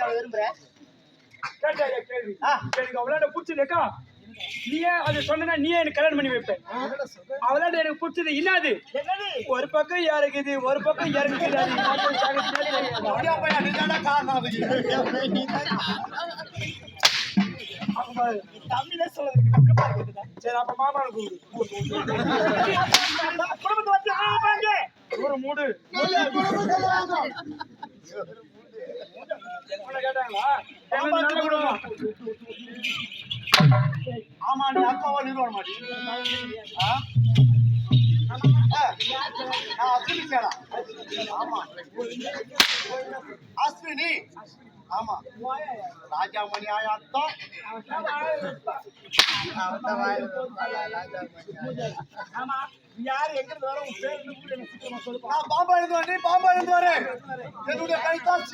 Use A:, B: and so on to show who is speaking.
A: மாத்த விரும்புறேன்.
B: கேள்வி எனக்கு அவளாண்ட பிடிச்சதுக்கா நீயே அது சொன்னா நீயே எனக்கு கல்யாணம் பண்ணி வைப்பேன். அவளாண்ட எனக்கு பிடிச்சது இன்னாது ஒரு பக்கம் இறங்குது ஒரு பக்கம் இறங்குது. தமிழே சொல்லுது. சரி அப்ப மாமா ஒரு மூடு கேட்டாங்களா?
A: ஆமா நீ அக்காவா நிறுவன மாட்டி ஆமா அஸ்வினி ஆமா ராஜாமணி ஆயாத்தான்
B: யாரு எங்க இருந்து வர உன் பேர் பாம்பா இருந்து வரேன்.
A: என்னுடைய கைதான்